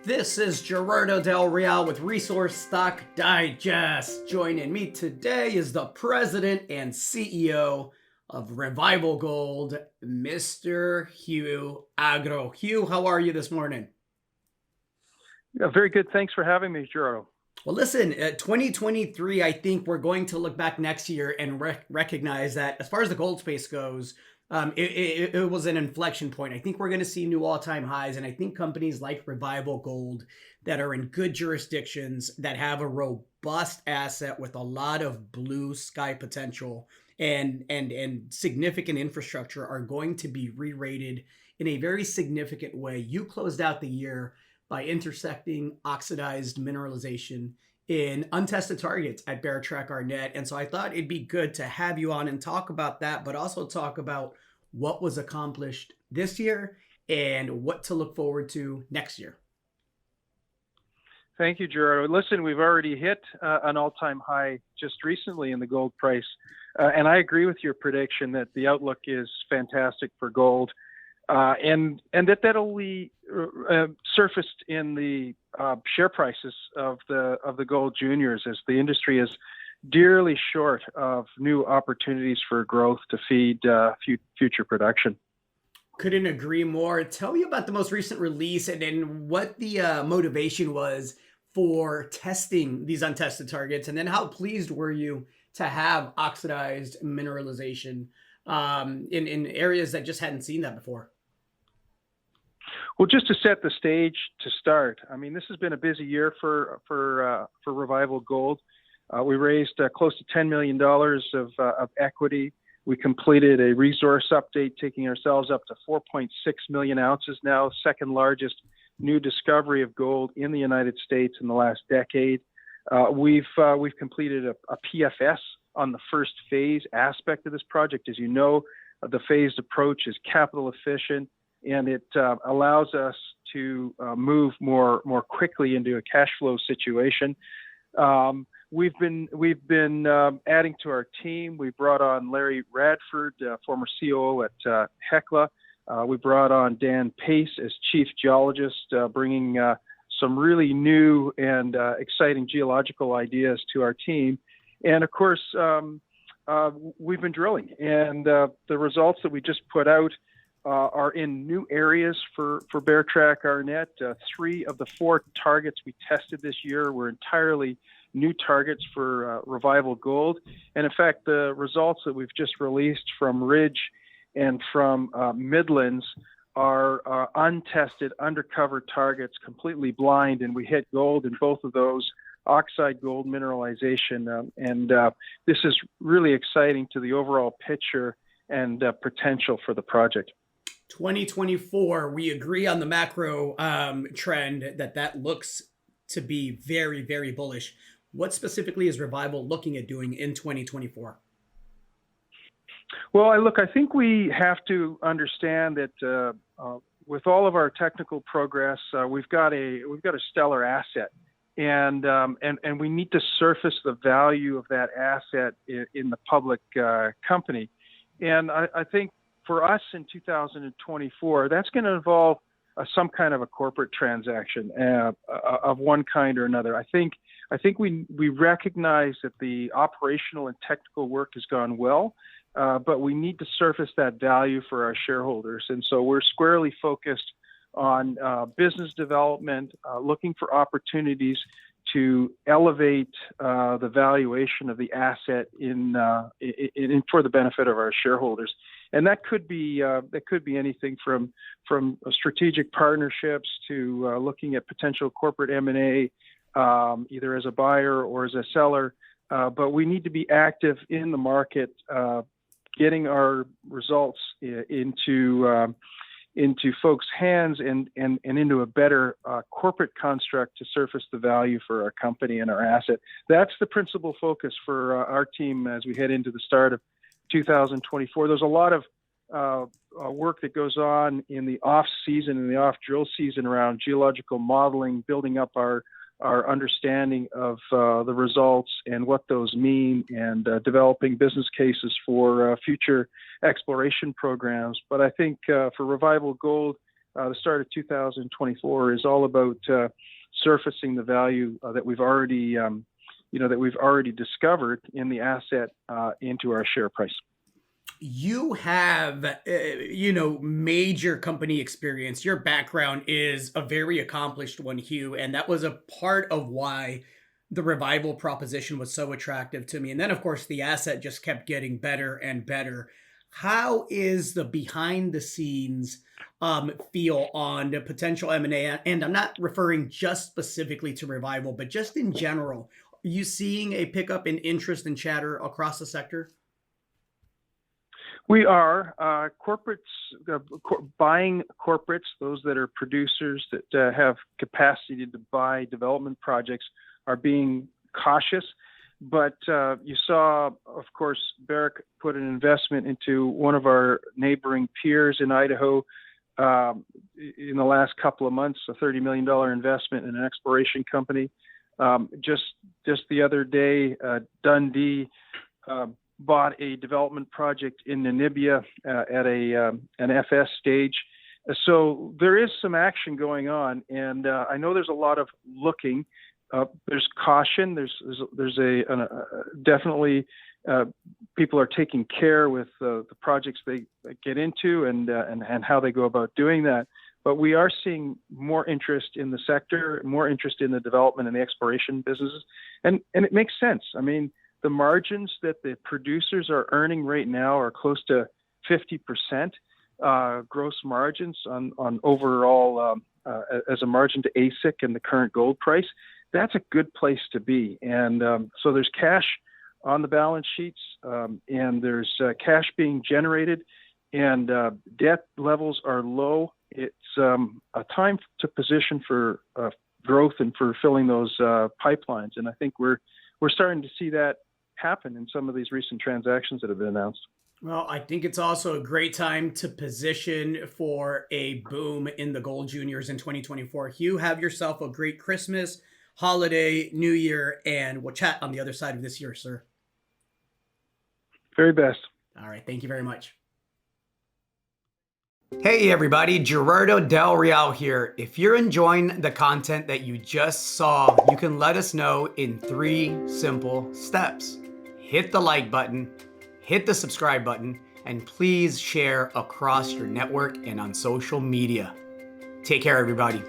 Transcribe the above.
This is Gerardo Del Real with Resource Stock Digest. Joining me today is the president and CEO of Revival Gold, Mr. Hugh Agro. Hugh, how are you this morning? Yeah, very good. Thanks for having me, Gerardo. Well, listen, 2023, I think we're going to look back next year and recognize that as far as the gold space goes, it was an inflection point. I think we're going to see new all-time highs, and I think companies like Revival Gold that are in good jurisdictions that have a robust asset with a lot of blue sky potential and significant infrastructure are going to be re-rated in a very significant way. You closed out the year by intersecting oxidized mineralization in untested targets at Bear Track Arnett. And so I thought it'd be good to have you on and talk about that, but also talk about what was accomplished this year and what to look forward to next year. Thank you, Gerardo. Listen, we've already hit an all-time high just recently in the gold price. And I agree with your prediction that the outlook is fantastic for gold. And that only surfaced in the share prices of the gold juniors, as the industry is dearly short of new opportunities for growth to feed future production. Couldn't agree more. Tell me about the most recent release and what the motivation was for testing these untested targets, and then how pleased were you to have oxidized mineralization in areas that just hadn't seen that before? Well, just to set the stage to start, I mean, this has been a busy year for Revival Gold. We raised close to $10 million of equity. We completed a resource update, taking ourselves up to 4.6 million ounces now, second largest new discovery of gold in the United States in the last decade. We've completed a PFS on the first phase aspect of this project. As you know, the phased approach is capital efficient, and it allows us to move more quickly into a cash flow situation. We've been adding to our team. We brought on Larry Radford, former COO at Hecla. We brought on Dan Pace as chief geologist, bringing some really new and exciting geological ideas to our team. And of course, we've been drilling, and the results that we just put out are in new areas for Bear Track Arnett. 3 of the 4 targets we tested this year were entirely new targets for Revival Gold. And in fact, the results that we've just released from Ridge and from Midlands are untested, undercover targets, completely blind, and we hit gold in both of those, oxide gold mineralization. And this is really exciting to the overall picture and potential for the project. 2024, we agree on the macro trend that looks to be very, very bullish. What specifically is Revival looking at doing in 2024? Well, I think we have to understand that with all of our technical progress, we've got a stellar asset, and we need to surface the value of that asset in the public company. And I think for us in 2024, that's going to involve some kind of a corporate transaction of one kind or another. I think we recognize that the operational and technical work has gone well, but we need to surface that value for our shareholders. And so we're squarely focused on business development, looking for opportunities to elevate the valuation of the asset in for the benefit of our shareholders. And that could be anything from strategic partnerships to looking at potential corporate M&A, either as a buyer or as a seller. But we need to be active in the market, getting our results into folks' hands and into a better corporate construct to surface the value for our company and our asset. That's the principal focus for our team as we head into the start of 2024. There's a lot of work that goes on in the off season and the off drill season around geological modeling, building up our understanding of the results and what those mean, and developing business cases for future exploration programs. But I think for Revival Gold, the start of 2024 is all about surfacing the value that we've already, discovered in the asset into our share price. You have, major company experience. Your background is a very accomplished one, Hugh, and that was a part of why the Revival proposition was so attractive to me. And then, of course, the asset just kept getting better and better. How is the behind the scenes feel on the potential M&A? And I'm not referring just specifically to Revival, but just in general. Are you seeing a pickup in interest and chatter across the sector? We are corporates buying corporates, those that are producers that have capacity to buy development projects, are being cautious. But you saw, of course, Barrick put an investment into one of our neighboring peers in Idaho in the last couple of months, a $30 million investment in an exploration company. Just the other day, Dundee bought a development project in Namibia at an FS stage. So there is some action going on, and I know there's a lot of looking. There's caution. There's definitely people are taking care with the projects they get into and how they go about doing that. But we are seeing more interest in the sector, more interest in the development and the exploration businesses, and it makes sense. I mean, the margins that the producers are earning right now are close to 50% gross margins on overall as a margin to AISC and the current gold price. That's a good place to be. And so there's cash on the balance sheets, and there's cash being generated, and debt levels are low. It's a time to position for growth and for filling those pipelines. And I think we're starting to see that happen in some of these recent transactions that have been announced. Well, I think it's also a great time to position for a boom in the gold juniors in 2024. Hugh, have yourself a great Christmas, holiday, New Year, and we'll chat on the other side of this year, sir. Very best. All right. Thank you very much. Hey everybody, Gerardo Del Real here. If you're enjoying the content that you just saw, you can let us know in 3 simple steps. Hit the like button, hit the subscribe button, and please share across your network and on social media. Take care, everybody.